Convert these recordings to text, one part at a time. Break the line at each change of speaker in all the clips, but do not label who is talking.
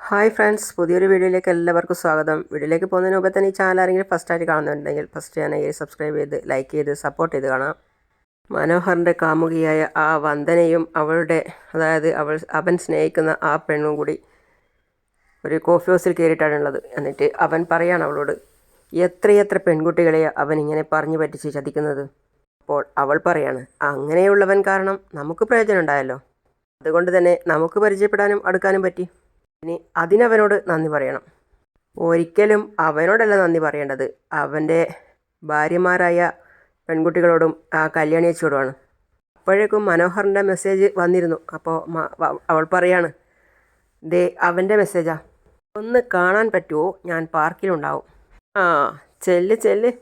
Hi friends, പുതിയൊരു വീഡിയോയിലേക്ക് എല്ലാവർക്കും സ്വാഗതം. വീഡിയോയിലേക്ക് പോകുന്നതിന് മുമ്പ് തന്നെ ഈ ചാനൽ ആരെങ്കിലും ഫസ്റ്റായിട്ട് കാണുന്നുണ്ടെങ്കിൽ ഫസ്റ്റ് ചാനൽ സബ്സ്ക്രൈബ് ചെയ്ത് ലൈക്ക് ചെയ്ത് സപ്പോർട്ട് ചെയ്ത് കാണാം. മനോഹറിൻ്റെ കാമുകിയായ ആ വന്ദനയും അതായത് അവൻ സ്നേഹിക്കുന്ന ആ പെണ്ണും കൂടി ഒരു കോഫി ഹൗസിൽ കയറിയിട്ടാണുള്ളത്. എന്നിട്ട് അവൻ പറയാണ് അവളോട്, എത്രയെത്ര പെൺകുട്ടികളെ അവൻ ഇങ്ങനെ പറഞ്ഞു പറ്റിച്ച് ചതിക്കുന്നത്. അപ്പോൾ അവൾ പറയാണ്, അങ്ങനെയുള്ളവൻ കാരണം നമുക്ക് പ്രയോജനം ഉണ്ടായല്ലോ, അതുകൊണ്ട് തന്നെ നമുക്ക് പരിചയപ്പെടാനും അടുക്കാനും പറ്റി. ഇനി അതിനവനോട് നന്ദി പറയണം. ഒരിക്കലും അവനോടല്ല നന്ദി പറയേണ്ടത്, അവൻ്റെ ഭാര്യമാരായ പെൺകുട്ടികളോടും ആ കല്യാണിയച്ചോടുമാണ്. അപ്പോഴേക്കും മനോഹറിൻ്റെ മെസ്സേജ് വന്നിരുന്നു. അപ്പോൾ അവൾ പറയാണ്, ദേ അവൻ്റെ മെസ്സേജാ, ഒന്ന് കാണാൻ പറ്റുമോ, ഞാൻ പാർക്കിലുണ്ടാവും. ആ ചെല്ല്,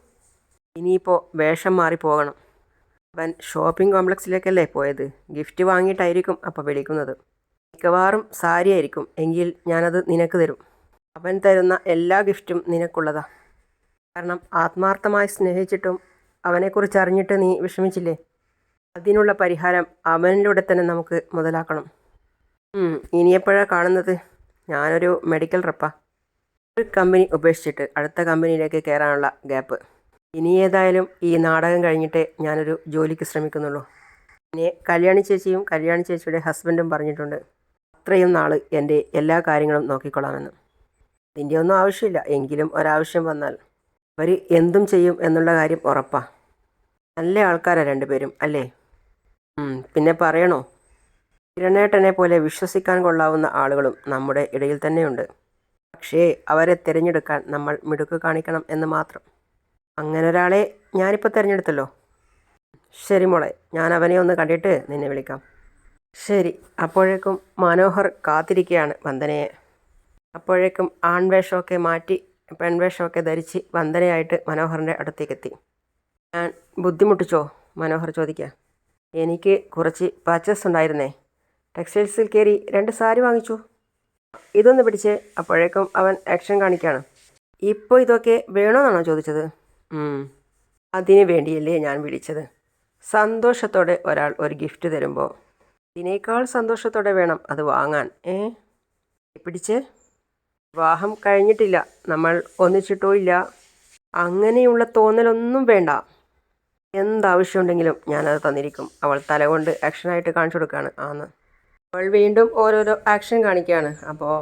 ഇനിയിപ്പോൾ വേഷം മാറി പോകണം. അവൻ ഷോപ്പിംഗ് കോംപ്ലക്സിലേക്കല്ലേ പോയത്, ഗിഫ്റ്റ് വാങ്ങിയിട്ടായിരിക്കും അപ്പോൾ വിളിക്കുന്നത്. മിക്കവാറും സാരിയായിരിക്കും, എങ്കിൽ ഞാനത് നിനക്ക് തരും. അവൻ തരുന്ന എല്ലാ ഗിഫ്റ്റും നിനക്കുള്ളതാ. കാരണം ആത്മാർത്ഥമായി സ്നേഹിച്ചിട്ടും അവനെക്കുറിച്ച് അറിഞ്ഞിട്ട് നീ വിഷമിച്ചില്ലേ, അതിനുള്ള പരിഹാരം അവനിലൂടെ തന്നെ നമുക്ക് മുതലാക്കണം. ഇനിയെപ്പോഴാണ് കാണുന്നത്? ഞാനൊരു മെഡിക്കൽ റെപ്പാ. ഒരു കമ്പനി ഉപേക്ഷിച്ചിട്ട് അടുത്ത കമ്പനിയിലേക്ക് കയറാനുള്ള ഗ്യാപ്പ്. ഇനി ഏതായാലും ഈ നാടകം കഴിഞ്ഞിട്ടേ ഞാനൊരു ജോലിക്ക് ശ്രമിക്കുന്നുള്ളൂ. പിന്നെ കല്യാണി ചേച്ചിയും കല്യാണി ചേച്ചിയുടെ ഹസ്ബൻഡും പറഞ്ഞിട്ടുണ്ട്, അത്രയും നാൾ എൻ്റെ എല്ലാ കാര്യങ്ങളും നോക്കിക്കൊള്ളാമെന്ന്. ഇതിൻ്റെ ഒന്നും ആവശ്യമില്ല, എങ്കിലും ഒരാവശ്യം വന്നാൽ അവർ എന്തും ചെയ്യും എന്നുള്ള കാര്യം ഉറപ്പാ. നല്ല ആൾക്കാരാണ് രണ്ടുപേരും, അല്ലേ? പിന്നെ പറയണോ, കിരണേട്ടനെ പോലെ വിശ്വസിക്കാൻ കൊള്ളാവുന്ന ആളുകളും നമ്മുടെ ഇടയിൽ തന്നെയുണ്ട്. പക്ഷേ അവരെ തിരഞ്ഞെടുക്കാൻ നമ്മൾ മിടുക്ക് കാണിക്കണം എന്ന് മാത്രം. അങ്ങനെ ഒരാളെ ഞാനിപ്പോൾ തിരഞ്ഞെടുത്തല്ലോ. ശരി മോളെ, ഞാൻ അവനെ ഒന്ന് കണ്ടിട്ട് നിന്നെ വിളിക്കാം. ശരി. അപ്പോഴേക്കും മനോഹർ കാത്തിരിക്കുകയാണ് വന്ദനയെ. അപ്പോഴേക്കും ആൺവേഷമൊക്കെ മാറ്റി പെൺവേഷമൊക്കെ ധരിച്ച് വന്ദനയായിട്ട് മനോഹറിൻ്റെ അടുത്തേക്കെത്തി. ഞാൻ ബുദ്ധിമുട്ടിച്ചോ? മനോഹർ ചോദിക്കുക. എനിക്ക് കുറച്ച് പർച്ചേസ് ഉണ്ടായിരുന്നേ, ടെക്സ്റ്റൈൽസിൽ കയറി 2 സാരി വാങ്ങിച്ചു. ഇതൊന്ന് പിടിച്ച്. അപ്പോഴേക്കും അവൻ ആക്ഷൻ കാണിക്കുകയാണ്. ഇപ്പോൾ ഇതൊക്കെ വേണമെന്നാണോ ചോദിച്ചത്? അതിന് വേണ്ടിയല്ലേ ഞാൻ വിളിച്ചത്. സന്തോഷത്തോടെ ഒരാൾ ഒരു ഗിഫ്റ്റ് തരുമ്പോൾ ഇതിനേക്കാൾ സന്തോഷത്തോടെ വേണം അത് വാങ്ങാൻ. പിടിച്ച്. വിവാഹം കഴിഞ്ഞിട്ടില്ല, നമ്മൾ ഒന്നിച്ചിട്ടോ ഇല്ല, അങ്ങനെയുള്ള തോന്നലൊന്നും വേണ്ട. എന്താവശ്യമുണ്ടെങ്കിലും ഞാനത് തന്നിരിക്കും. അവൾ തലകൊണ്ട് ആക്ഷനായിട്ട് കാണിച്ചു കൊടുക്കുകയാണ്. അവൾ വീണ്ടും ഓരോരോ ആക്ഷൻ കാണിക്കുകയാണ്. അപ്പോൾ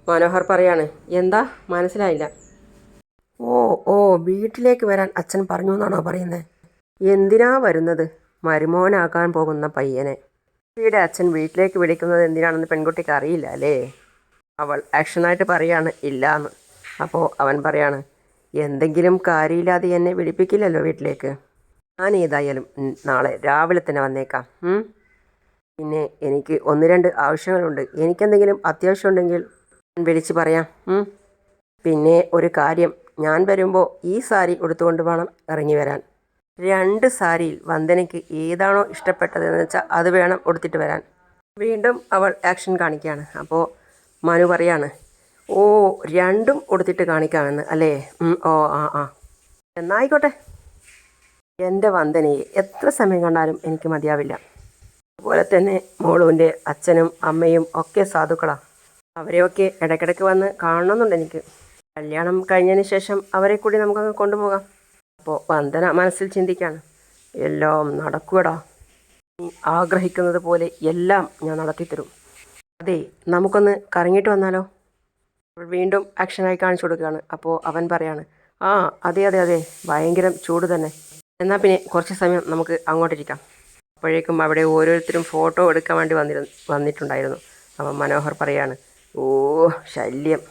മനോഹർ പറയാണ്, എന്താ മനസ്സിലായില്ല? ഓ വീട്ടിലേക്ക് വരാൻ അച്ഛൻ പറഞ്ഞു എന്നാണോ പറയുന്നത്? എന്തിനാ വരുന്നത്? മരുമോനാക്കാൻ പോകുന്ന പയ്യനെ കുട്ടിയുടെ അച്ഛൻ വീട്ടിലേക്ക് വിളിക്കുന്നത് എന്തിനാണെന്ന് പെൺകുട്ടിക്ക് അറിയില്ല അല്ലേ? അവൾ ആക്ഷനായിട്ട് പറയാണ്, ഇല്ലാന്ന്. അപ്പോൾ അവൻ പറയാണ്, എന്തെങ്കിലും കാര്യമില്ലാതെ എന്നെ വിളിപ്പിക്കില്ലല്ലോ വീട്ടിലേക്ക്. ഞാൻ ഏതായാലും നാളെ രാവിലെ തന്നെ വന്നേക്കാം. പിന്നെ എനിക്ക് 1-2 ആവശ്യങ്ങളുണ്ട്. എനിക്കെന്തെങ്കിലും അത്യാവശ്യമുണ്ടെങ്കിൽ വിളിച്ച് പറയാം. പിന്നെ ഒരു കാര്യം, ഞാൻ വരുമ്പോൾ ഈ സാരി ഉടുത്തുകൊണ്ട് വേണം ഇറങ്ങി വരാൻ. 2 സാരിയിൽ വന്ദനയ്ക്ക് ഏതാണോ ഇഷ്ടപ്പെട്ടതെന്ന് വെച്ചാൽ അത് വേണം ഉടുത്തിട്ട് വരാൻ. വീണ്ടും അവൾ ആക്ഷൻ കാണിക്കുകയാണ്. അപ്പോൾ മനു പറയാണ്, ഓ 2ഉം ഉടുത്തിട്ട് കാണിക്കാമെന്ന് അല്ലേ? എന്നായിക്കോട്ടെ. എൻ്റെ വന്ദനയെ എത്ര സമയം കണ്ടാലും എനിക്ക് മതിയാവില്ല. അതുപോലെ തന്നെ മോളുവിൻ്റെ അച്ഛനും അമ്മയും ഒക്കെ സാധുക്കളാണ്. അവരെയൊക്കെ ഇടയ്ക്കിടയ്ക്ക് വന്ന് കാണണമെന്നുണ്ട് എനിക്ക്. കല്യാണം കഴിഞ്ഞതിന് ശേഷം അവരെ കൂടി നമുക്കങ്ങ് കൊണ്ടുപോകാം. അപ്പോൾ വന്ദന മനസ്സിൽ ചിന്തിക്കുകയാണ്, എല്ലാം നടക്കുവടാ, നീ ആഗ്രഹിക്കുന്നത് പോലെ എല്ലാം ഞാൻ നടത്തിത്തരും. അതെ, നമുക്കൊന്ന് കറങ്ങിയിട്ട് വന്നാലോ? വീണ്ടും ആക്ഷനായി കാണിച്ചു കൊടുക്കുകയാണ്. അപ്പോൾ അവൻ പറയാണ്, അതെ ഭയങ്കര ചൂട് തന്നെ. എന്നാൽ പിന്നെ കുറച്ച് സമയം നമുക്ക് അങ്ങോട്ടിരിക്കാം. അപ്പോഴേക്കും അവിടെ ഓരോരുത്തരും ഫോട്ടോ എടുക്കാൻ വേണ്ടി വന്നിട്ടുണ്ടായിരുന്നു. അപ്പം മനോഹർ പറയാണ്, ശല്യം.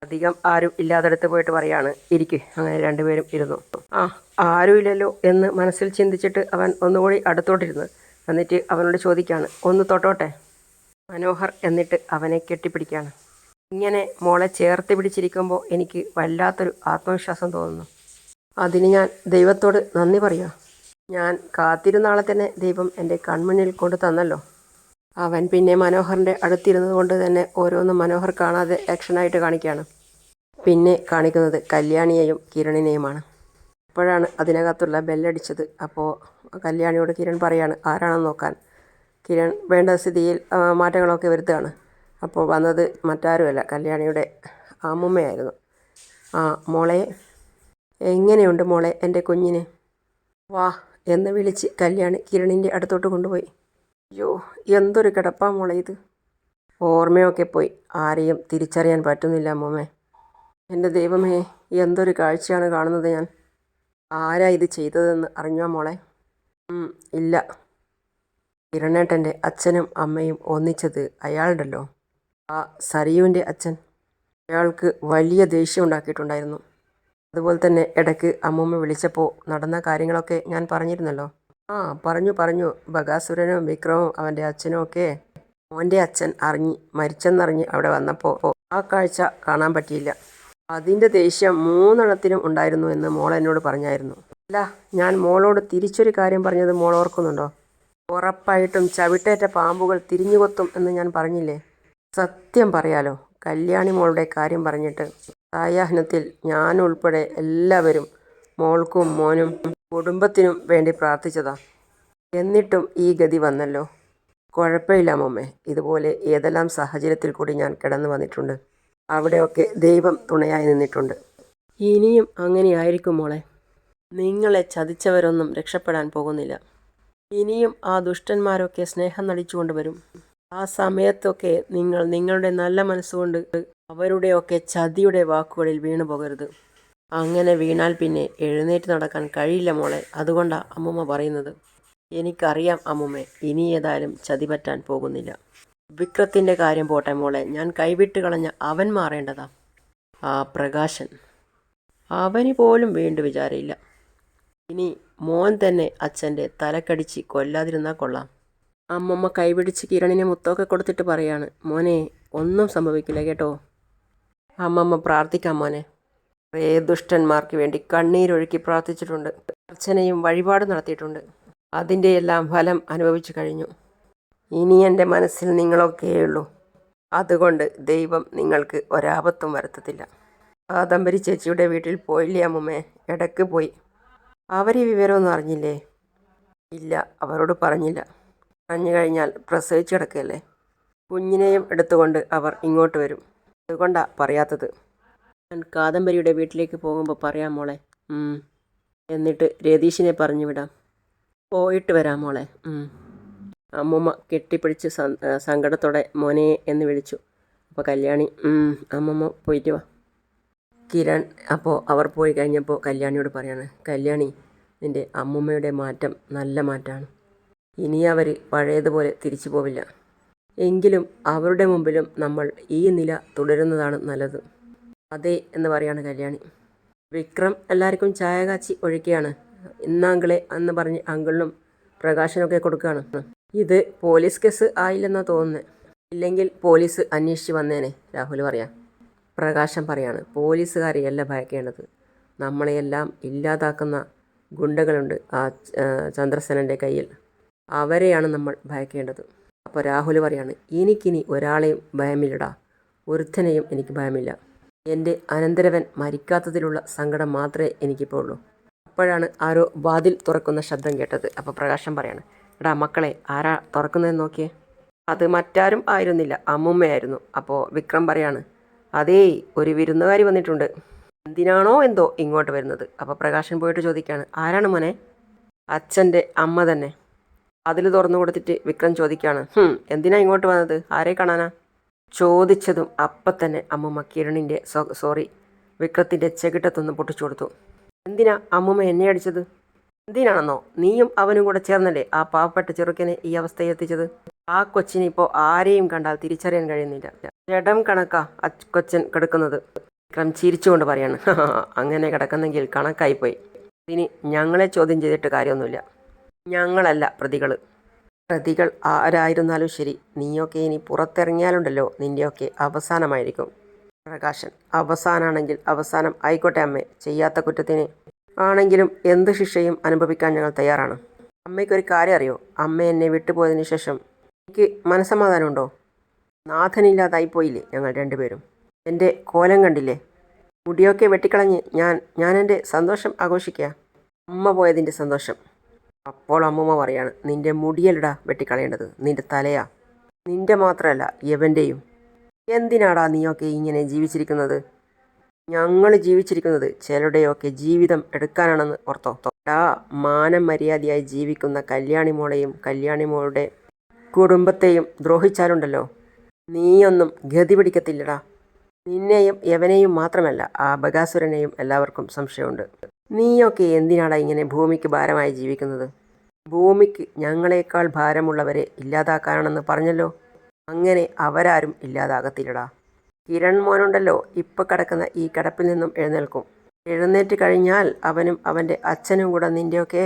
അധികം ആരും ഇല്ലാത്തടത്ത് പോയിട്ട് പറയാണ്, ഇരിക്ക്. അങ്ങനെ 2 പേരും ഇരുന്നു. ആരുമില്ലല്ലോ എന്ന് മനസ്സിൽ ചിന്തിച്ചിട്ട് അവൻ ഒന്നുകൂടി അടുത്തോട്ടിരുന്നു. എന്നിട്ട് അവനോട് ചോദിക്കുകയാണ്, ഒന്ന് തൊട്ടോട്ടെ? മനോഹർ എന്നിട്ട് അവനെ കെട്ടിപ്പിടിക്കുകയാണ്. ഇങ്ങനെ മോളെ ചേർത്ത് പിടിച്ചിരിക്കുമ്പോൾ എനിക്ക് വല്ലാത്തൊരു ആത്മവിശ്വാസം തോന്നുന്നു. അതിന് ഞാൻ ദൈവത്തോട് നന്ദി പറയാം. ഞാൻ കാത്തിരുന്ന ആളെ തന്നെ ദൈവം എൻ്റെ കൺമുന്നിൽ കൊണ്ട് തന്നല്ലോ. അവൻ പിന്നെ മനോഹറിൻ്റെ അടുത്തിരുന്നത് കൊണ്ട് തന്നെ ഓരോന്നും മനോഹർ കാണാതെ ആക്ഷനായിട്ട് കാണിക്കുകയാണ്. പിന്നെ കാണിക്കുന്നത് കല്യാണിയെയും കിരണിനെയുമാണ്. അപ്പോഴാണ് അതിനകത്തുള്ള ബെല്ലടിച്ചത്. അപ്പോൾ കല്യാണിയോട് കിരൺ പറയാണ് ആരാണെന്ന് നോക്കാൻ. കിരൺ വേണ്ട സ്ഥിതിയിൽ മാറ്റങ്ങളൊക്കെ വരുത്തുകയാണ്. അപ്പോൾ വന്നത് മറ്റാരുമല്ല, കല്യാണിയുടെ അമ്മുമ്മയായിരുന്നു. ആ മോളെ, എങ്ങനെയുണ്ട് മോളെ എൻ്റെ കുഞ്ഞിന്? വാ എന്ന് വിളിച്ച് കല്യാണി കിരണിൻ്റെ അടുത്തോട്ട് കൊണ്ടുപോയി. അയ്യോ, എന്തൊരു കിടപ്പാ മോളെ ഇത്. ഓർമ്മയൊക്കെ പോയി, ആരെയും തിരിച്ചറിയാൻ പറ്റുന്നില്ല അമ്മൂമ്മേ. എൻ്റെ ദൈവമേ, എന്തൊരു കാഴ്ചയാണ് കാണുന്നത് ഞാൻ. ആരാ ഇത് ചെയ്തതെന്ന് അറിഞ്ഞോ മോളെ? ഇല്ല. കിരണേട്ടൻ്റെ അച്ഛനും അമ്മയും ഒന്നിച്ചത് അയാളുണ്ടല്ലോ, ആ സരിയുവിൻ്റെ അച്ഛൻ. അയാൾക്ക് വലിയ ദേഷ്യം ഉണ്ടാക്കിയിട്ടുണ്ടായിരുന്നു. അതുപോലെ തന്നെ ഇടയ്ക്ക് അമ്മൂമ്മ വിളിച്ചപ്പോൾ നടന്ന കാര്യങ്ങളൊക്കെ ഞാൻ പറഞ്ഞിരുന്നല്ലോ. പറഞ്ഞു. ബകാസുരനും വിക്രമും അവൻ്റെ അച്ഛനും ഒക്കെ മോൻ്റെ അച്ഛൻ മരിച്ചെന്നറിഞ്ഞ് അവിടെ വന്നപ്പോൾ ആ കാഴ്ച കാണാൻ പറ്റിയില്ല. അതിൻ്റെ ദേഷ്യം മൂന്നെണ്ണത്തിനും ഉണ്ടായിരുന്നു എന്ന് മോൾ എന്നോട് പറഞ്ഞായിരുന്നു. അല്ല, ഞാൻ മോളോട് തിരിച്ചൊരു കാര്യം പറഞ്ഞത് മോൾ ഓർക്കുന്നുണ്ടോ? ഉറപ്പായിട്ടും ചവിട്ടേറ്റ പാമ്പുകൾ തിരിഞ്ഞുകൊത്തും എന്ന് ഞാൻ പറഞ്ഞില്ലേ? സത്യം പറയാലോ, കല്യാണി മോളുടെ കാര്യം പറഞ്ഞിട്ട് സായാഹ്നത്തിൽ ഞാനുൾപ്പെടെ എല്ലാവരും മോൾക്കും മോനും കുടുംബത്തിനും വേണ്ടി പ്രാർത്ഥിച്ചതാ. എന്നിട്ടും ഈ ഗതി വന്നല്ലോ. കുഴപ്പമില്ല അമ്മമ്മേ, ഇതുപോലെ ഏതെല്ലാം സാഹചര്യത്തിൽ കൂടി ഞാൻ കിടന്നു വന്നിട്ടുണ്ട്. അവിടെയൊക്കെ ദൈവം തുണയായി നിന്നിട്ടുണ്ട്. ഇനിയും അങ്ങനെയായിരിക്കും മോളെ. നിങ്ങളെ ചതിച്ചവരൊന്നും രക്ഷപ്പെടാൻ പോകുന്നില്ല. ഇനിയും ആ ദുഷ്ടന്മാരൊക്കെ സ്നേഹം നടിച്ചുകൊണ്ട് വരും. ആ സമയത്തൊക്കെ നിങ്ങൾ നിങ്ങളുടെ നല്ല മനസ്സുകൊണ്ട് അവരുടെയൊക്കെ ചതിയുടെ വാക്കുകളിൽ വീണു പോകരുത്. അങ്ങനെ വീണാൽ പിന്നെ എഴുന്നേറ്റ് നടക്കാൻ കഴിയില്ല മോളെ. അതുകൊണ്ടാണ് അമ്മൂമ്മ പറയുന്നത്. എനിക്കറിയാം അമ്മൂമ്മേ, ഇനി ഏതായാലും ചതി പറ്റാൻ പോകുന്നില്ല. വിക്രത്തിൻ്റെ കാര്യം പോട്ടെ മോളെ, ഞാൻ കൈവിട്ട് കളഞ്ഞ അവൻ മാറേണ്ടതാ. ആ പ്രകാശൻ, അവന് പോലും വീണ്ടു വിചാരമില്ല. ഇനി മോൻ തന്നെ അച്ഛൻ്റെ തലക്കടിച്ച് കൊല്ലാതിരുന്നാൽ കൊള്ളാം. അമ്മമ്മ കൈപിടിച്ച് കിരണിനെ മുത്തൊക്കെ കൊടുത്തിട്ട് പറയാണ്, മോനെ ഒന്നും സംഭവിക്കില്ല കേട്ടോ. അമ്മമ്മ പ്രാർത്ഥിക്കാം മോനെ. കുറേ ദുഷ്ടന്മാർക്ക് വേണ്ടി കണ്ണീരൊഴുക്കി പ്രാർത്ഥിച്ചിട്ടുണ്ട്. അർച്ചനയും വഴിപാട് നടത്തിയിട്ടുണ്ട്. അതിൻ്റെ എല്ലാം ഫലം അനുഭവിച്ചു കഴിഞ്ഞു. ഇനി എൻ്റെ മനസ്സിൽ നിങ്ങളൊക്കെയുള്ളൂ. അതുകൊണ്ട് ദൈവം നിങ്ങൾക്ക് ഒരാപത്തും വരുത്തത്തില്ല. കാദംബരി ചേച്ചിയുടെ വീട്ടിൽ പോയില്ലേ അമ്മമ്മേ? ഇടയ്ക്ക് പോയി. അവർ ഈ വിവരമൊന്നും അറിഞ്ഞില്ലേ? ഇല്ല, അവരോട് പറഞ്ഞില്ല. പറഞ്ഞു കഴിഞ്ഞാൽ പ്രസവിച്ച് കിടക്കുകയല്ലേ. കുഞ്ഞിനെയും എടുത്തുകൊണ്ട് അവർ ഇങ്ങോട്ട് വരും. അതുകൊണ്ടാണ് പറയാത്തത്. ഞാൻ കാദംബരിയുടെ വീട്ടിലേക്ക് പോകുമ്പോൾ പറയാം മോളെ. എന്നിട്ട് രതീഷിനെ പറഞ്ഞു വിടാം. പോയിട്ട് വരാം മോളെ. അമ്മൂമ്മ കെട്ടിപ്പിടിച്ച് സങ്കടത്തോടെ മോനെ എന്ന് വിളിച്ചു. അപ്പോൾ കല്യാണി അമ്മമ്മ പോയിട്ട് വാ. കിരൺ അപ്പോൾ അവർ പോയി കഴിഞ്ഞപ്പോൾ കല്യാണിയോട് പറയാണ്, കല്യാണി, നിൻ്റെ അമ്മൂമ്മയുടെ മാറ്റം നല്ല മാറ്റമാണ്. ഇനി അവർ പഴയതുപോലെ തിരിച്ചു പോവില്ല. എങ്കിലും അവരുടെ മുമ്പിലും നമ്മൾ ഈ നില തുടരുന്നതാണ് നല്ലത്. അതെ എന്ന് പറയാണ് കല്യാണി. വിക്രം എല്ലാവർക്കും ചായ കാച്ചി ഒഴിക്കുകയാണ്. ഇന്നാങ്കിളെ എന്ന് പറഞ്ഞ് അങ്കിളിനും പ്രകാശനൊക്കെ കൊടുക്കുകയാണ്. ഇത് പോലീസ് കേസ് ആയില്ലെന്നാണ് തോന്നുന്നത്. ഇല്ലെങ്കിൽ പോലീസ് അന്വേഷിച്ച് വന്നേനെ, രാഹുൽ പറയാം. പ്രകാശൻ പറയാണ്, പോലീസുകാരെയല്ല ഭയക്കേണ്ടത്, നമ്മളെയെല്ലാം ഇല്ലാതാക്കുന്ന ഗുണ്ടകളുണ്ട് ആ ചന്ദ്രസേനൻ്റെ കയ്യിൽ, അവരെയാണ് നമ്മൾ ഭയക്കേണ്ടത്. അപ്പോൾ രാഹുൽ പറയാണ്, എനിക്കിനി ഒരാളെയും ഭയമില്ലടാ, ഒരുത്തനെയും എനിക്ക് ഭയമില്ല. എൻ്റെ അനന്തരവൻ മരിക്കാത്തതിലുള്ള സങ്കടം മാത്രമേ എനിക്കിപ്പോൾ ഉള്ളൂ. അപ്പോഴാണ് ആരോ വാതിൽ തുറക്കുന്ന ശബ്ദം കേട്ടത്. അപ്പോൾ പ്രകാശൻ പറയാണ്, എടാ മക്കളെ, ആരാ തുറക്കുന്നതെന്ന് നോക്കിയേ. അത് മറ്റാരും ആയിരുന്നില്ല, അമ്മുമ്മയായിരുന്നു. അപ്പോൾ വിക്രം പറയാണ്, അതേ, ഒരു വിരുന്നുകാരി വന്നിട്ടുണ്ട്. എന്തിനാണോ എന്തോ ഇങ്ങോട്ട് വരുന്നത്. അപ്പോൾ പ്രകാശൻ പോയിട്ട് ചോദിക്കുകയാണ്, ആരാണ് മോനെ? അച്ഛൻ്റെ അമ്മ തന്നെ. അതിൽ തുറന്നു കൊടുത്തിട്ട് വിക്രം ചോദിക്കുകയാണ്, എന്തിനാ ഇങ്ങോട്ട് വന്നത്? ആരെ കാണാനാ? ചോദിച്ചതും അപ്പം തന്നെ അമ്മൂമ്മ കിരണിൻ്റെ വിക്രത്തിൻ്റെ ചെകിട്ടത്തൊന്ന് പൊട്ടിച്ചു കൊടുത്തു. എന്തിനാ അമ്മൂമ്മ എന്നെ അടിച്ചത്? എന്തിനാണെന്നോ, നീയും അവനും കൂടെ ചേർന്നല്ലേ ആ പാവപ്പെട്ട ചെറുക്കനെ ഈ അവസ്ഥയിൽ എത്തിച്ചത്. ആ കൊച്ചിനെ ഇപ്പോൾ ആരെയും കണ്ടാൽ തിരിച്ചറിയാൻ കഴിയുന്നില്ല. ജഡം കണക്കാ കൊച്ചൻ കിടക്കുന്നത്. വിക്രം ചിരിച്ചുകൊണ്ട് പറയാണ്, അങ്ങനെ കിടക്കുന്നെങ്കിൽ കണക്കായിപ്പോയി. ഇനി ഞങ്ങളെ ചോദ്യം ചെയ്തിട്ട് കാര്യമൊന്നുമില്ല. ഞങ്ങളല്ല പ്രതികൾ ആരായിരുന്നാലും ശരി, നീയൊക്കെ ഇനി പുറത്തിറങ്ങിയാലുണ്ടല്ലോ നിൻ്റെയൊക്കെ അവസാനമായിരിക്കും. പ്രകാശൻ, അവസാനമാണെങ്കിൽ അവസാനം ആയിക്കോട്ടെ അമ്മേ, ചെയ്യാത്ത കുറ്റത്തിന് ആണെങ്കിലും എന്ത് ശിക്ഷയും അനുഭവിക്കാൻ ഞങ്ങൾ തയ്യാറാണ്. അമ്മയ്ക്കൊരു കാര്യം അറിയോ? അമ്മ എന്നെ വിട്ടുപോയതിന് ശേഷം എനിക്ക് മനസ്സമാധാനമുണ്ടോ? നാഥനില്ലാതായിപ്പോയില്ലേ ഞങ്ങൾ രണ്ടുപേരും. എൻ്റെ കോലം കണ്ടില്ലേ? മുടിയൊക്കെ വെട്ടിക്കളഞ്ഞ് ഞാൻ എൻ്റെ സന്തോഷം ആഘോഷിക്കുക. അമ്മ പോയതിൻ്റെ സന്തോഷം. അപ്പോൾ അമ്മൂമ്മ പറയാണ്, നിൻ്റെ മുടിയല്ലടാ വെട്ടിക്കളയേണ്ടത്, നിൻ്റെ തലയാ. നിൻ്റെ മാത്രമല്ല എവൻ്റെയും. എന്തിനാടാ നീയൊക്കെ ഇങ്ങനെ ജീവിച്ചിരിക്കുന്നത്? ഞങ്ങൾ ജീവിച്ചിരിക്കുന്നത് ചിലരുടെയൊക്കെ ജീവിതം എടുക്കാനാണെന്ന് ഓർത്തോ? ടാ, മാനം മര്യാദയായി ജീവിക്കുന്ന കല്യാണിമോളെയും കല്യാണിമോളുടെ കുടുംബത്തെയും ദ്രോഹിച്ചാലുണ്ടല്ലോ, നീയൊന്നും ഗതി പിടിക്കത്തില്ലടാ. നിന്നെയും യവനെയും മാത്രമല്ല, ആ ബകാസുരനെയും എല്ലാവർക്കും സംശയമുണ്ട്. നീയൊക്കെ എന്തിനാടാ ഇങ്ങനെ ഭൂമിക്ക് ഭാരമായി ജീവിക്കുന്നത്? ഭൂമിക്ക് ഞങ്ങളെക്കാൾ ഭാരമുള്ളവരെ ഇല്ലാതാക്കാനാണെന്ന് പറഞ്ഞല്ലോ. അങ്ങനെ അവരാരും ഇല്ലാതാകത്തില്ലടാ. കിരൺ മോനുണ്ടല്ലോ, ഇപ്പം കിടക്കുന്ന ഈ കിടപ്പിൽ നിന്നും എഴുന്നേൽക്കും. എഴുന്നേറ്റ് കഴിഞ്ഞാൽ അവനും അവൻ്റെ അച്ഛനും കൂടെ നിൻ്റെയൊക്കെ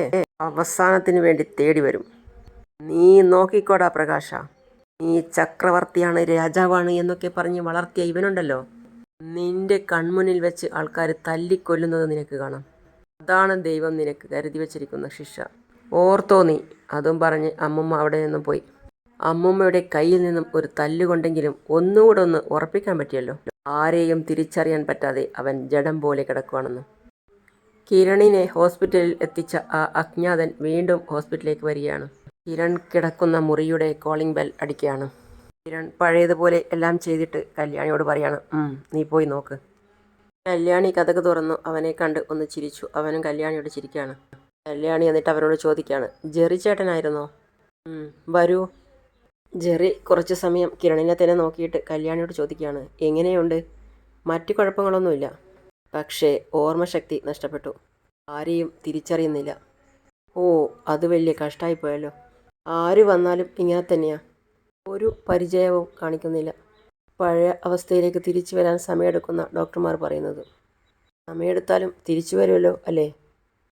അവസാനത്തിന് വേണ്ടി തേടി വരും. നീ നോക്കിക്കോടാ പ്രകാശ. നീ ചക്രവർത്തിയാണ്, രാജാവാണ് എന്നൊക്കെ പറഞ്ഞ് വളർത്തിയ ഇവനുണ്ടല്ലോ, നിന്റെ കൺമുന്നിൽ വെച്ച് ആൾക്കാർ തല്ലിക്കൊല്ലുന്നത് നിനക്ക് കാണാം. അതാണ് ദൈവം നിനക്ക് കരുതി വച്ചിരിക്കുന്ന ശിക്ഷ. ഓർത്തോ നീ. അതും പറഞ്ഞ് അമ്മുമ്മ അവിടെ നിന്നും പോയി. അമ്മുമ്മയുടെ കയ്യിൽ നിന്നും ഒരു തല്ലുകൊണ്ടെങ്കിലും ഒന്നുകൂടെ ഒന്ന് ഉറപ്പിക്കാൻ പറ്റിയല്ലോ. ആരെയും തിരിച്ചറിയാൻ പറ്റാതെ അവൻ ജഡം പോലെ കിടക്കുവാണെന്ന്. കിരണിനെ ഹോസ്പിറ്റലിൽ എത്തിച്ച ആ അജ്ഞാതൻ വീണ്ടും ഹോസ്പിറ്റലിലേക്ക് വരികയാണ്. കിരൺ കിടക്കുന്ന മുറിയുടെ കോളിംഗ് ബെൽ അടിക്കുകയാണ്. കിരൺ പഴയതുപോലെ എല്ലാം ചെയ്തിട്ട് കല്യാണിയോട് പറയാണ്, നീ പോയി നോക്ക്. കല്യാണി കതക് തുറന്നു അവനെ കണ്ട് ഒന്ന് ചിരിച്ചു. അവനും കല്യാണിയോട് ചിരിക്കുകയാണ്. കല്യാണി എന്നിട്ട് അവനോട് ചോദിക്കുകയാണ്, ജെറി ചേട്ടനായിരുന്നോ? വരൂ. ജെറി കുറച്ച് സമയം കിരണിനെ തന്നെ നോക്കിയിട്ട് കല്യാണിയോട് ചോദിക്കുകയാണ്, എങ്ങനെയുണ്ട്? മറ്റു കുഴപ്പങ്ങളൊന്നുമില്ല, പക്ഷേ ഓർമ്മശക്തി നഷ്ടപ്പെട്ടു. ആരെയും തിരിച്ചറിയുന്നില്ല. ഓ, അത് വലിയ കഷ്ടമായിപ്പോയല്ലോ. ആര് വന്നാലും ഇങ്ങനെ തന്നെയാ, ഒരു പരിചയവും കാണിക്കുന്നില്ല. പഴയ അവസ്ഥയിലേക്ക് തിരിച്ചു വരാൻ സമയമെടുക്കുന്ന ഡോക്ടർമാർ പറയുന്നത്. സമയമെടുത്താലും തിരിച്ചു വരുമല്ലോ അല്ലേ?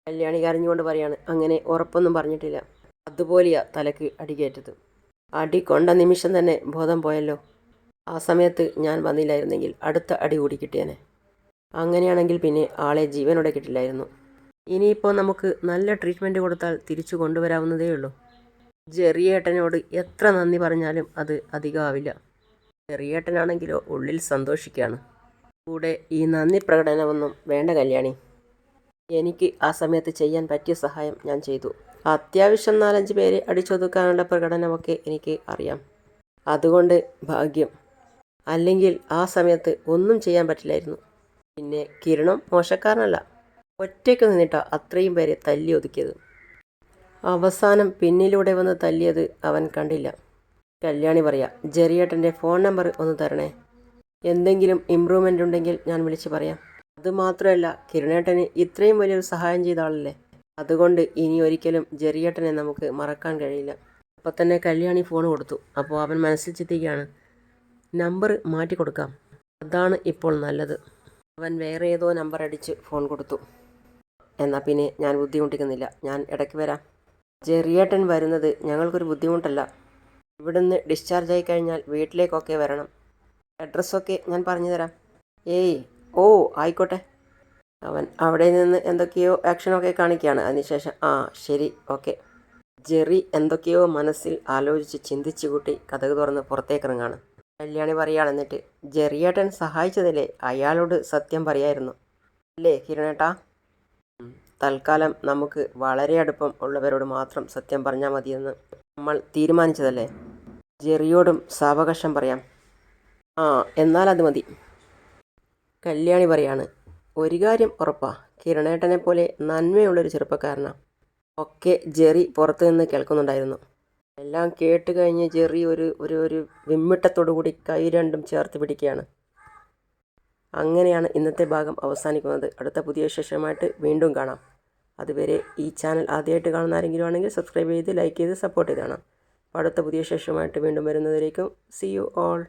കല്യാണി കരഞ്ഞുകൊണ്ട് പറയാണ്, അങ്ങനെ ഉറപ്പൊന്നും പറഞ്ഞിട്ടില്ല. അതുപോലെയാ തലക്ക് അടികേറ്റത്. അടി കൊണ്ട നിമിഷം തന്നെ ബോധം പോയല്ലോ. ആ സമയത്ത് ഞാൻ വന്നില്ലായിരുന്നെങ്കിൽ അടുത്ത അടി കൂടി കിട്ടിയേനെ. അങ്ങനെയാണെങ്കിൽ പിന്നെ ആളെ ജീവനോടെ കിട്ടില്ലായിരുന്നു. ഇനിയിപ്പോൾ നമുക്ക് നല്ല ട്രീറ്റ്മെൻറ്റ് കൊടുത്താൽ തിരിച്ചു കൊണ്ടുവരാവുന്നതേ ഉള്ളൂ. ജെറിയേട്ടനോട് എത്ര നന്ദി പറഞ്ഞാലും അത് അധികമാവില്ല. ചെറിയേട്ടനാണെങ്കിലോ ഉള്ളിൽ സന്തോഷിക്കുകയാണ്. കൂടെ ഈ നന്ദി പ്രകടനമൊന്നും വേണ്ട കല്യാണി. എനിക്ക് ആ സമയത്ത് ചെയ്യാൻ പറ്റിയ സഹായം ഞാൻ ചെയ്തു. അത്യാവശ്യം 4-5 പേരെ അടിച്ചൊതുക്കാനുള്ള പ്രകടനമൊക്കെ എനിക്ക് അറിയാം. അതുകൊണ്ട് ഭാഗ്യം. അല്ലെങ്കിൽ ആ സമയത്ത് ഒന്നും ചെയ്യാൻ പറ്റില്ലായിരുന്നു. പിന്നെ കിരണും മോശക്കാരനല്ല. ഒറ്റയ്ക്ക് നിന്നിട്ടാ അത്രയും പേരെ തല്ലി ഒതുക്കിയത്. അവസാനം പിന്നിലൂടെ വന്ന് തല്ലിയത് അവൻ കണ്ടില്ല. കല്യാണി പറയാം, ജെറിയേട്ടൻ്റെ ഫോൺ നമ്പർ ഒന്ന് തരണേ. എന്തെങ്കിലും ഇമ്പ്രൂവ്മെൻ്റ് ഉണ്ടെങ്കിൽ ഞാൻ വിളിച്ച് പറയാം. അതുമാത്രമല്ല, കിരണേട്ടന് ഇത്രയും വലിയൊരു സഹായം ചെയ്ത ആളല്ലേ. അതുകൊണ്ട് ഇനി ഒരിക്കലും ജെറിയേട്ടനെ നമുക്ക് മറക്കാൻ കഴിയില്ല. അപ്പോൾ തന്നെ കല്യാണി ഫോൺ കൊടുത്തു. അപ്പോൾ അവൻ മനസ്സിൽ ചിന്തിക്കുകയാണ്, നമ്പർ മാറ്റി കൊടുക്കാം, അതാണ് ഇപ്പോൾ നല്ലത്. അവൻ വേറെ ഏതോ നമ്പർ അടിച്ച് ഫോൺ കൊടുത്തു. എന്നാൽ പിന്നെ ഞാൻ ബുദ്ധിമുട്ടിക്കുന്നില്ല, ഞാൻ ഇടയ്ക്ക് വരാം. ജെറിയേട്ടൻ വരുന്നത് ഞങ്ങൾക്കൊരു ബുദ്ധിമുട്ടല്ല. ഇവിടുന്ന് ഡിസ്ചാർജ് ആയി കഴിഞ്ഞാൽ വീട്ടിലേക്കൊക്കെ വരണം. അഡ്രസ്സൊക്കെ ഞാൻ പറഞ്ഞു തരാം. ഓ ആയിക്കോട്ടെ. അവൻ അവിടെ നിന്ന് എന്തൊക്കെയോ ആക്ഷനൊക്കെ കാണിക്കുകയാണ്. അതിനുശേഷം ശരി, ഓക്കെ. ജെറി എന്തൊക്കെയോ മനസ്സിൽ ആലോചിച്ച് ചിന്തിച്ചു കൂട്ടി കതക് തുറന്ന് പുറത്തേക്കിറങ്ങാണ്. കല്യാണി പറയുകയാണ്, എന്നിട്ട് ജെറിയേട്ടൻ സഹായിച്ചതല്ലേ, അയാളോട് സത്യം പറയായിരുന്നു അല്ലേ കിരണേട്ടാ? തൽക്കാലം നമുക്ക് വളരെ അടുപ്പം ഉള്ളവരോട് മാത്രം സത്യം പറഞ്ഞാൽ മതിയെന്ന് നമ്മൾ തീരുമാനിച്ചതല്ലേ. ജെറിയോടും സാവകാശം പറയാം. എന്നാൽ അത് മതി. കല്യാണി പറയാണ്, ഒരു കാര്യം ഉറപ്പാ, കിരണേട്ടനെ പോലെ നന്മയുള്ളൊരു ചെറുപ്പക്കാരനാണ്. ഒക്കെ ജെറി പുറത്തു നിന്ന് കേൾക്കുന്നുണ്ടായിരുന്നു. എല്ലാം കേട്ട് കഴിഞ്ഞ് ജെറി ഒരു വിമ്മിട്ടത്തോടു കൂടി കൈ രണ്ടും ചേർത്ത് പിടിക്കുകയാണ്. അങ്ങനെയാണ് ഇന്നത്തെ ഭാഗം അവസാനിക്കുന്നത്. അടുത്ത പുതിയ വിശേഷമായിട്ട് വീണ്ടും കാണാം. അതുവരെ ഈ ചാനൽ ആദ്യമായിട്ട് കാണുന്ന ആരെങ്കിലും ആണെങ്കിൽ സബ്സ്ക്രൈബ് ചെയ്ത് ലൈക്ക് ചെയ്ത് സപ്പോർട്ട് ചെയ്ത് കാണാം. അടുത്ത പുതിയ വിശേഷമായിട്ട് വീണ്ടും വരുന്നതിലേക്കും സീ യു ഓൾ.